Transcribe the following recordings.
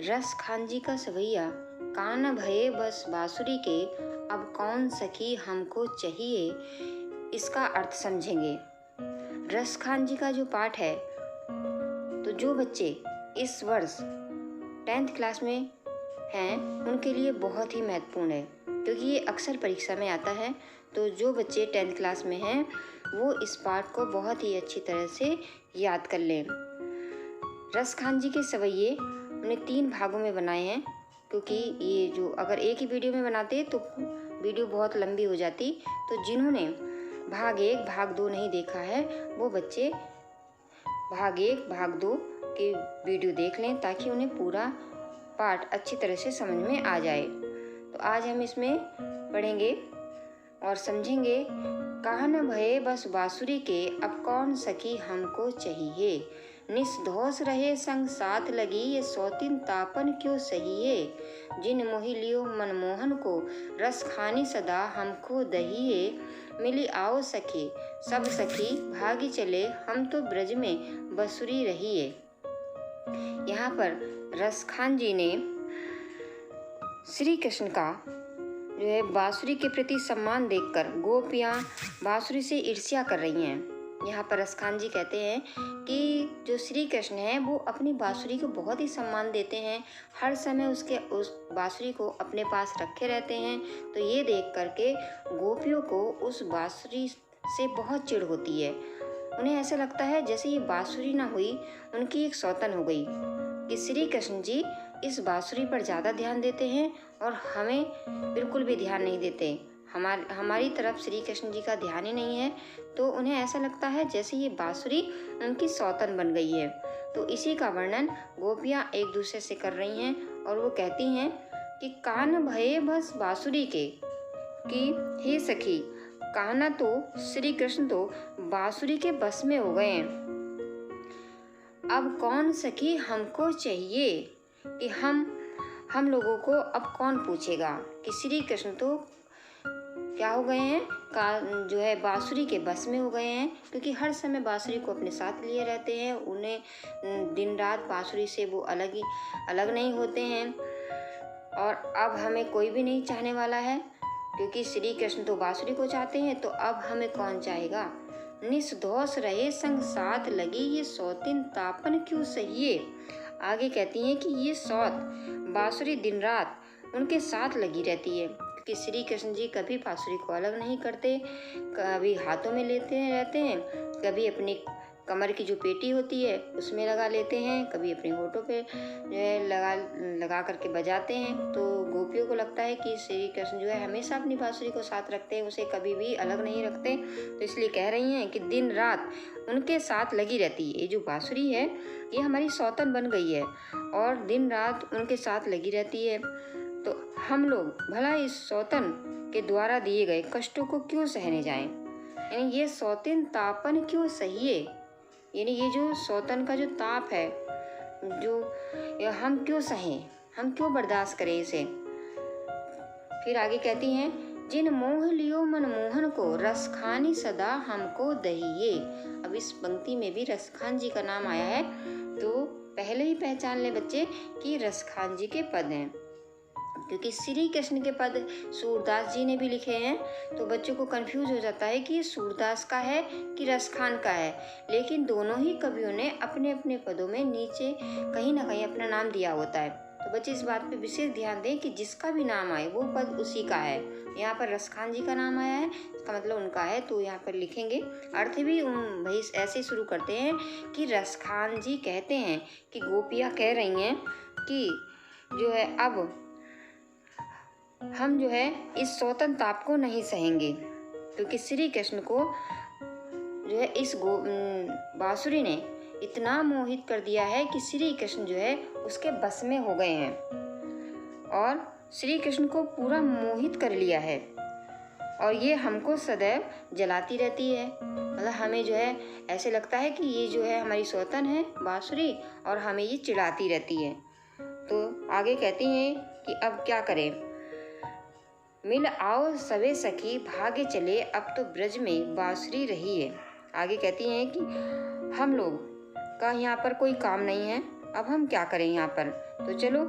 रस खान जी का सवैया, कान भये बस बांसुरी के, अब कौन सखी हमको चाहिए। इसका अर्थ समझेंगे। रस खान जी का जो पाठ है, तो जो बच्चे इस वर्ष 10th क्लास में हैं उनके लिए बहुत ही महत्वपूर्ण है, क्योंकि ये अक्सर परीक्षा में आता है। तो जो बच्चे 10th क्लास में हैं वो इस पाठ को बहुत ही अच्छी तरह से याद कर लें। रस खान जी के सवैये उन्हें 3 भागों में बनाए हैं, क्योंकि ये जो अगर एक ही वीडियो में बनाते तो वीडियो बहुत लंबी हो जाती। तो जिन्होंने भाग 1 भाग 2 नहीं देखा है वो बच्चे भाग 1 भाग 2 के वीडियो देख लें, ताकि उन्हें पूरा पाठ अच्छी तरह से समझ में आ जाए। तो आज हम इसमें पढ़ेंगे और समझेंगे। कान भये बस बांसुरी के, अब कौन सखी हमको चाहिए। निस्दोष रहे संग साथ लगी, ये सौतीन तापन क्यों सहिए। जिन मोहि लियो मनमोहन को, रस खानी सदा हमको दहिए। मिली आओ सखी सब सखी, भागी चले हम तो ब्रज में बसुरी रहिए। यहाँ पर रस खान जी ने श्री कृष्ण का जो है बांसुरी के प्रति सम्मान देखकर गोपियाँ बांसुरी से ईर्ष्या कर रही हैं। यहाँ पर रस खान जी कहते हैं कि जो श्री कृष्ण हैं वो अपनी बांसुरी को बहुत ही सम्मान देते हैं, हर समय उस बांसुरी को अपने पास रखे रहते हैं। तो ये देख करके गोपियों को उस बांसुरी से बहुत चिढ़ होती है। उन्हें ऐसा लगता है जैसे ये बांसुरी ना हुई उनकी एक सौतन हो गई, कि श्री कृष्ण जी इस बांसुरी पर ज़्यादा ध्यान देते हैं और हमें बिल्कुल भी ध्यान नहीं देते। हमारी तरफ श्री कृष्ण जी का ध्यान ही नहीं है। तो उन्हें ऐसा लगता है जैसे ये बांसुरी उनकी सौतन बन गई है। तो इसी का वर्णन गोपियाँ एक दूसरे से कर रही हैं और वो कहती हैं कि कान भये बस बांसुरी के, कि हे सखी, कान्हा तो श्री कृष्ण तो बांसुरी के बस में हो गए हैं। अब कौन सखी हमको चाहिए, कि हम लोगों को अब कौन पूछेगा कि श्री कृष्ण तो क्या हो गए हैं, जो है बांसुरी के बस में हो गए हैं, क्योंकि हर समय बांसुरी को अपने साथ लिए रहते हैं। उन्हें दिन रात बांसुरी से वो अलग नहीं होते हैं। और अब हमें कोई भी नहीं चाहने वाला है, क्योंकि श्री कृष्ण तो बांसुरी को चाहते हैं, तो अब हमें कौन चाहेगा। निस्दोष रहे संग साथ लगी, ये सौतीन तापन क्यों सहिए। आगे कहती हैं कि ये सौत बांसुरी दिन रात उनके साथ लगी रहती है, क्योंकि श्री कृष्ण जी कभी बांसुरी को अलग नहीं करते। कभी हाथों में लेते रहते हैं, कभी अपनी कमर की जो पेटी होती है उसमें लगा लेते हैं, कभी अपने होठों पे जो है लगा करके बजाते हैं। तो गोपियों को लगता है कि श्री कृष्ण जो है हमेशा अपनी बांसुरी को साथ रखते हैं, उसे कभी भी अलग नहीं रखते। तो इसलिए कह रही हैं कि दिन रात उनके साथ लगी रहती है। ये जो बांसुरी है ये हमारी सौतन बन गई है और दिन रात उनके साथ लगी रहती है। तो हम लोग भला इस सौतन के द्वारा दिए गए कष्टों को क्यों सहने जाएं, यानी ये सौतीन तापन क्यों सहिए, यानी ये जो सौतन का जो ताप है जो हम क्यों सहें, हम क्यों बर्दाश्त करें इसे। फिर आगे कहती हैं, जिन मोह लियो मनमोहन को, रस खानी सदा हमको दहिए। अब इस पंक्ति में भी रस खान जी का नाम आया है, तो पहले ही पहचान ले बच्चे कि रस खान जी के पद हैं, क्योंकि श्री कृष्ण के पद सूरदास जी ने भी लिखे हैं। तो बच्चों को कंफ्यूज हो जाता है कि ये सूरदास का है कि रसखान का है, लेकिन दोनों ही कवियों ने अपने अपने पदों में नीचे कहीं ना कहीं अपना नाम दिया होता है। तो बच्चे इस बात पे विशेष ध्यान दें कि जिसका भी नाम आए वो पद उसी का है। यहाँ पर रसखान जी का नाम आया है, इसका मतलब उनका है, तो यहाँ पर लिखेंगे। अर्थ भी भाई ऐसे शुरू करते हैं कि रसखान जी कहते हैं कि गोपियाँ कह रही हैं कि जो है अब हम जो है इस सौतन ताप को नहीं सहेंगे, क्योंकि श्री कृष्ण को जो है इस बांसुरी ने इतना मोहित कर दिया है कि श्री कृष्ण जो है उसके बस में हो गए हैं और श्री कृष्ण को पूरा मोहित कर लिया है। और ये हमको सदैव जलाती रहती है, मतलब हमें जो है ऐसे लगता है कि ये जो है हमारी सौतन है बांसुरी और हमें ये चिढ़ाती रहती है। तो आगे कहती हैं कि अब क्या करें। मिल आओ सवे सखी, भागे चले अब तो ब्रज में बांसुरी रही है। आगे कहती हैं कि हम लोग का यहाँ पर कोई काम नहीं है, अब हम क्या करें यहाँ पर? तो चलो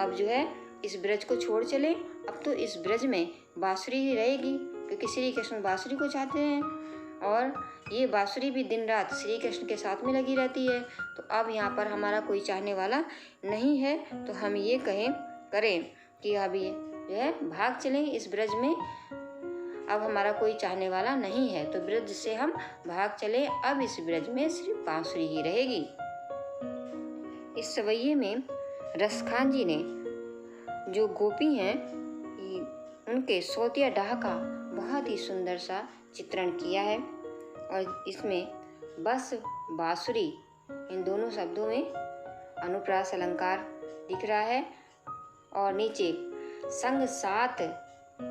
अब जो है इस ब्रज को छोड़ चले। अब तो इस ब्रज में बांसुरी ही रहेगी, क्योंकि श्री कृष्ण बांसुरी को चाहते हैं और ये बांसुरी भी दिन रात श्री कृष्ण के साथ में लगी रहती है। तो अब यहाँ पर हमारा कोई चाहने वाला नहीं है, तो हम ये करें कि अब ये जो है भाग चलें इस ब्रज में। अब हमारा कोई चाहने वाला नहीं है, तो ब्रज से हम भाग चले। अब इस ब्रज में सिर्फ बांसुरी ही रहेगी। इस सवैये में रसखान जी ने जो गोपी हैं उनके सोतिया डाह का बहुत ही सुंदर सा चित्रण किया है, और इसमें बस बांसुरी इन दोनों शब्दों में अनुप्रास अलंकार दिख रहा है, और नीचे संग साथ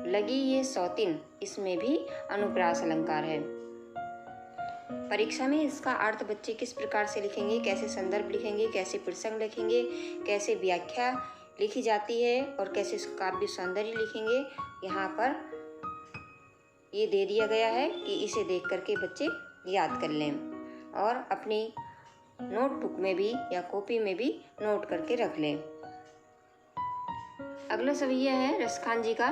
लगी ये सौतिन, इसमें भी अनुप्रास अलंकार है। परीक्षा में इसका अर्थ बच्चे किस प्रकार से लिखेंगे, कैसे संदर्भ लिखेंगे, कैसे प्रसंग लिखेंगे, कैसे व्याख्या लिखी जाती है और कैसे काव्य सौंदर्य लिखेंगे, यहाँ पर ये दे दिया गया है कि इसे देख करके बच्चे याद कर लें और अपनी नोटबुक में भी या कॉपी में भी नोट करके रख लें। अगला सवैया है रसखान जी का।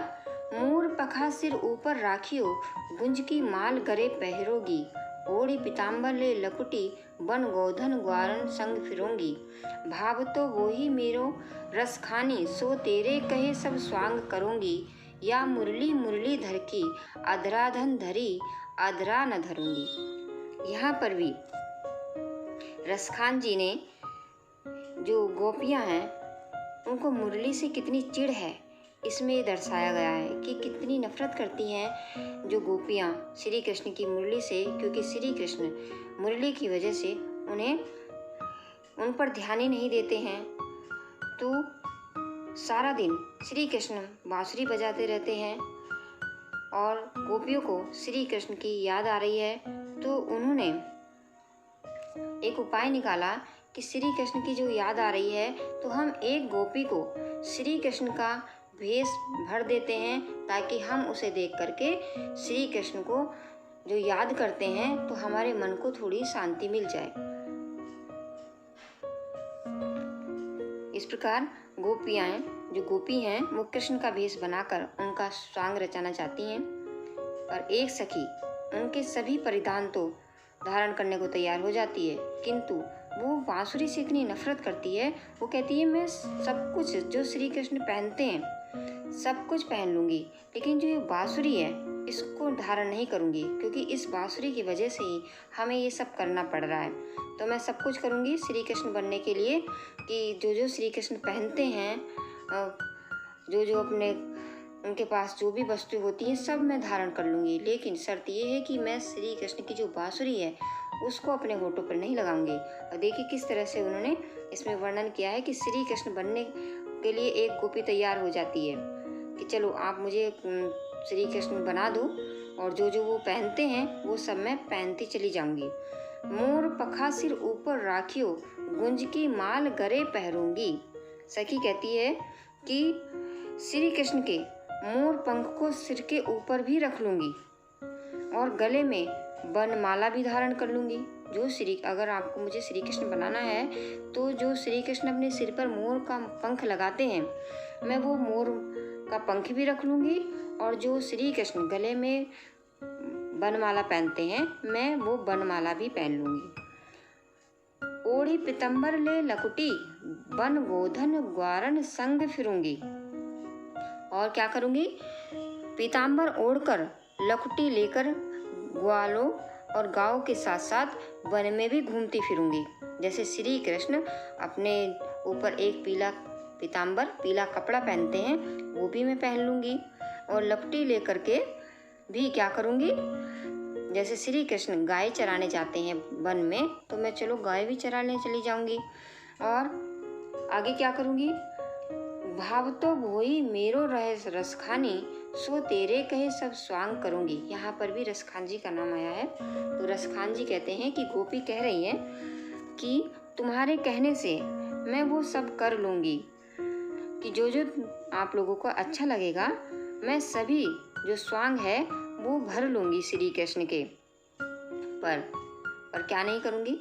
मोर पखा सिर ऊपर राखियो, गुंज की माल गरे पहरोगी, ओढ़ी पीताम्बर ले लकुटी, बन गोधन ग्वारन संग फिरोंगी। भाव तो वो ही मेरो रसखानी, सो तेरे कहे सब स्वांग करूंगी। या मुरली मुरली धर की, अधरा धन धरी, अधरा न धरूंगी। यहाँ पर भी रसखान जी ने जो गोपियाँ हैं उनको मुरली से कितनी चिढ़ है इसमें दर्शाया गया है कि कितनी नफरत करती हैं जो गोपियाँ श्री कृष्ण की मुरली से, क्योंकि श्री कृष्ण मुरली की वजह से उन पर ध्यान ही नहीं देते हैं। तो सारा दिन श्री कृष्ण बांसुरी बजाते रहते हैं और गोपियों को श्री कृष्ण की याद आ रही है, तो उन्होंने एक उपाय निकाला कि श्री कृष्ण की जो याद आ रही है तो हम एक गोपी को श्री कृष्ण का भेष भर देते हैं, ताकि हम उसे देख करके श्री कृष्ण को जो याद करते हैं तो हमारे मन को थोड़ी शांति मिल जाए। इस प्रकार गोपियाँ जो गोपी हैं वो कृष्ण का भेष बनाकर उनका स्वांग रचाना चाहती हैं, और एक सखी उनके सभी परिधान तो धारण करने को तैयार हो जाती है, किंतु वो बांसुरी से इतनी नफरत करती है, वो कहती है मैं सब कुछ जो श्री कृष्ण पहनते हैं सब कुछ पहन लूँगी, लेकिन जो ये बांसुरी है इसको धारण नहीं करूँगी, क्योंकि इस बांसुरी की वजह से ही हमें ये सब करना पड़ रहा है। तो मैं सब कुछ करूँगी श्री कृष्ण बनने के लिए कि जो जो श्री कृष्ण पहनते हैं, जो जो अपने उनके पास जो भी वस्तु होती हैं सब मैं धारण कर लूँगी, लेकिन शर्त ये है कि मैं श्री कृष्ण की जो बांसुरी है उसको अपने होठों पर नहीं लगाऊंगी। और देखिए किस तरह से उन्होंने इसमें वर्णन किया है कि श्री कृष्ण बनने के लिए एक गोपी तैयार हो जाती है कि चलो आप मुझे श्री कृष्ण बना दो, और जो जो वो पहनते हैं वो सब मैं पहनती चली जाऊंगी। मोर पखा सिर ऊपर राखियो, गुंज की माल गरे पहरूंगी। सखी कहती है कि श्री कृष्ण के मोर पंख को सिर के ऊपर भी रख लूँगी और गले में बनमाला भी धारण कर लूँगी। अगर आपको मुझे श्री कृष्ण बनाना है तो जो श्री कृष्ण अपने सिर पर मोर का पंख लगाते हैं मैं वो मोर का पंख भी रख लूँगी, और जो श्री कृष्ण गले में बनमाला पहनते हैं मैं वो बनमाला भी पहन लूँगी। ओढ़ी पीतम्बर ले लकुटी, बन गोधन ग्वारन संग फिरूंगी। और क्या करूँगी, पीताम्बर ओढ़कर लकुटी लेकर ग्वालों और गाँव के साथ साथ वन में भी घूमती फिरूंगी। जैसे श्री कृष्ण अपने ऊपर एक पीला पीताम्बर पीला कपड़ा पहनते हैं वो भी मैं पहन लूँगी, और लकुटी लेकर के भी क्या करूँगी, जैसे श्री कृष्ण गाय चराने जाते हैं वन में तो मैं चलो गाय भी चराने चली जाऊँगी। और आगे क्या करूँगी, भाव तो भोई मेरो रहे रसखानी, सो तेरे कहे सब स्वांग करूँगी। यहाँ पर भी रसखान जी का नाम आया है। तो रसखान जी कहते हैं कि गोपी कह रही है कि तुम्हारे कहने से मैं वो सब कर लूँगी कि जो जो आप लोगों को अच्छा लगेगा मैं सभी जो स्वांग है वो भर लूँगी श्री कृष्ण के। पर क्या नहीं करूँगी,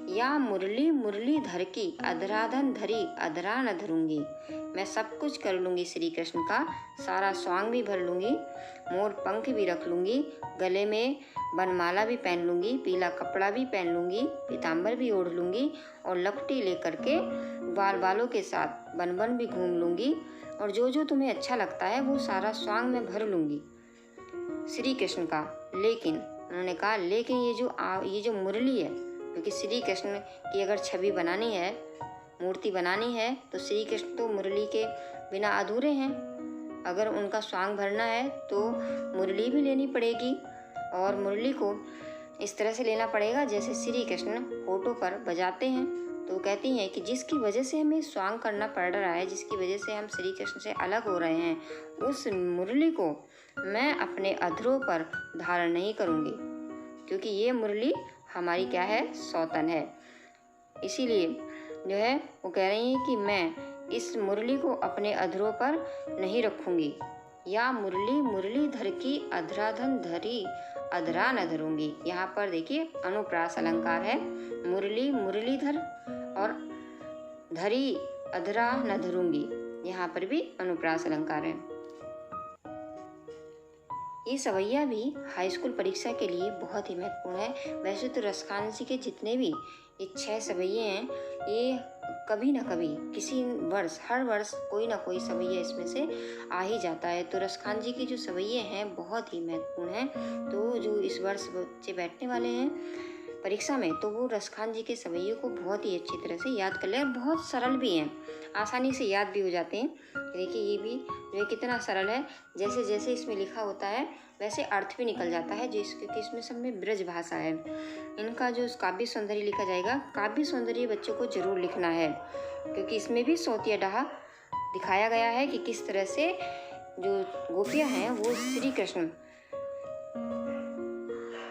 या मुरली मुरलीधर की अधराधन धरी अधरा न धरूंगी। मैं सब कुछ कर लूँगी श्री कृष्ण का, सारा स्वांग भी भर लूँगी, मोर पंख भी रख लूँगी, गले में बनमाला भी पहन लूँगी, पीला कपड़ा भी पहन लूँगी, पीताम्बर भी ओढ़ लूँगी और लपटी लेकर के बाल बालों के साथ बन बन भी घूम लूँगी और जो जो तुम्हें अच्छा लगता है वो सारा स्वांग में भर लूँगी श्री कृष्ण का। लेकिन उन्होंने कहा लेकिन ये जो मुरली है, क्योंकि श्री कृष्ण की अगर छवि बनानी है, मूर्ति बनानी है तो श्री कृष्ण तो मुरली के बिना अधूरे हैं। अगर उनका स्वांग भरना है तो मुरली भी लेनी पड़ेगी और मुरली को इस तरह से लेना पड़ेगा जैसे श्री कृष्ण होठों पर बजाते हैं। तो कहती हैं कि जिसकी वजह से हमें स्वांग करना पड़ रहा है, जिसकी वजह से हम श्री कृष्ण से अलग हो रहे हैं, उस मुरली को मैं अपने अधरों पर धारण नहीं करूँगी, क्योंकि ये मुरली हमारी क्या है, सौतन है। इसीलिए जो है वो कह रही हैं कि मैं इस मुरली को अपने अधरों पर नहीं रखूँगी। या मुरली मुरलीधर की अधराधन धरी अधरा न धरूंगी। यहाँ पर देखिए अनुप्रास अलंकार है, मुरली मुरलीधर और धरी अधरा न धरूंगी, यहाँ पर भी अनुप्रास अलंकार है। ये सवैया भी हाई स्कूल परीक्षा के लिए बहुत ही महत्वपूर्ण है। वैसे तो रसखान जी के जितने भी ये 6 सवैये हैं, ये कभी ना कभी किसी वर्ष, हर वर्ष कोई ना कोई सवैया इसमें से आ ही जाता है। तो रसखान जी की जो सवैये हैं बहुत ही महत्वपूर्ण हैं। तो जो इस वर्ष बच्चे बैठने वाले हैं परीक्षा में, तो वो रसखान जी के सवैयों को बहुत ही अच्छी तरह से याद कर लें। और बहुत सरल भी हैं, आसानी से याद भी हो जाते हैं। देखिए ये भी जो है कितना सरल है, जैसे जैसे इसमें लिखा होता है वैसे अर्थ भी निकल जाता है, क्योंकि इसमें सब में ब्रज भाषा है। इनका जो काव्य सौंदर्य लिखा जाएगा, काव्य सौंदर्य बच्चों को जरूर लिखना है, क्योंकि इसमें भी सोतिया डाहा दिखाया गया है कि किस तरह से जो गोपियाँ हैं वो श्री कृष्ण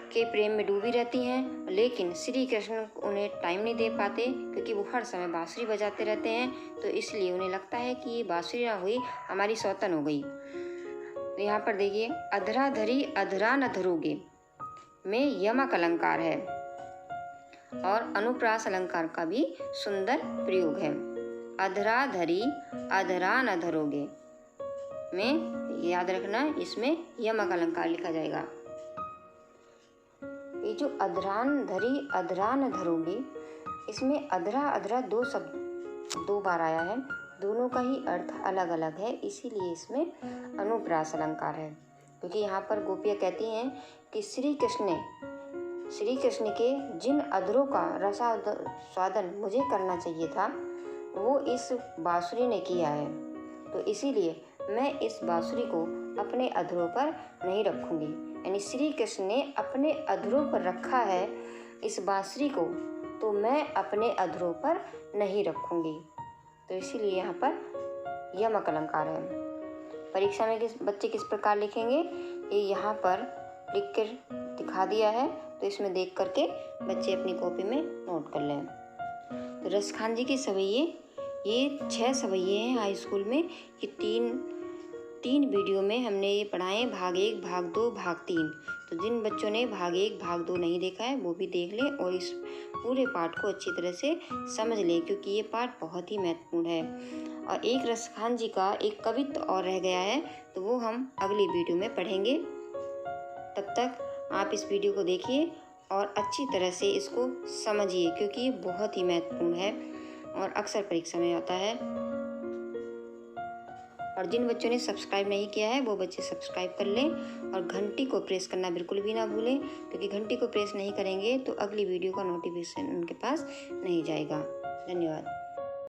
के प्रेम में डूबी रहती हैं, लेकिन श्री कृष्ण उन्हें टाइम नहीं दे पाते, क्योंकि वो हर समय बांसुरी बजाते रहते हैं। तो इसलिए उन्हें लगता है कि ये बांसुरी ना हुई हमारी सौतन हो गई। तो यहाँ पर देखिए अधरा धरी अधरा न धरोगे में यमक अलंकार है और अनुप्रास अलंकार का भी सुंदर प्रयोग है। अधरा धरी अधरा न धरोगे में याद रखना, इसमें यमक अलंकार लिखा जाएगा। ये जो अधरान धरी अधरा न धरोगे, इसमें अधरा अधरा दो शब्द 2 बार आया है, दोनों का ही अर्थ अलग अलग है, इसीलिए इसमें अनुप्रास अलंकार है। क्योंकि यहाँ पर गोपियाँ कहती हैं कि श्री कृष्ण के जिन अधरों का रसास्वादन मुझे करना चाहिए था वो इस बांसुरी ने किया है, तो इसीलिए मैं इस बांसुरी को अपने अधरों पर नहीं रखूँगी। यानी श्री कृष्ण ने अपने अधरों पर रखा है इस बांसुरी को, तो मैं अपने अधरों पर नहीं रखूँगी। तो इसीलिए यहाँ पर यमक अलंकार है। परीक्षा में बच्चे किस प्रकार लिखेंगे ये यहाँ पर लिख कर दिखा दिया है, तो इसमें देख करके बच्चे अपनी कॉपी में नोट कर लें। तो रसखान जी के सवैये ये 6 सवैये हैं हाई स्कूल में, कि तीन वीडियो में हमने ये पढ़ाए, भाग 1, भाग 2, भाग 3। तो जिन बच्चों ने भाग 1, भाग 2 नहीं देखा है वो भी देख लें और इस पूरे पाठ को अच्छी तरह से समझ लें, क्योंकि ये पाठ बहुत ही महत्वपूर्ण है। और एक रसखान जी का एक कवित्व और रह गया है, तो वो हम अगली वीडियो में पढ़ेंगे। तब तक आप इस वीडियो को देखिए और अच्छी तरह से इसको समझिए, क्योंकि ये बहुत ही महत्वपूर्ण है और अक्सर परीक्षा में आता है। और जिन बच्चों ने सब्सक्राइब नहीं किया है वो बच्चे सब्सक्राइब कर लें और घंटी को प्रेस करना बिल्कुल भी ना भूलें, क्योंकि घंटी को प्रेस नहीं करेंगे तो अगली वीडियो का नोटिफिकेशन उनके पास नहीं जाएगा। धन्यवाद।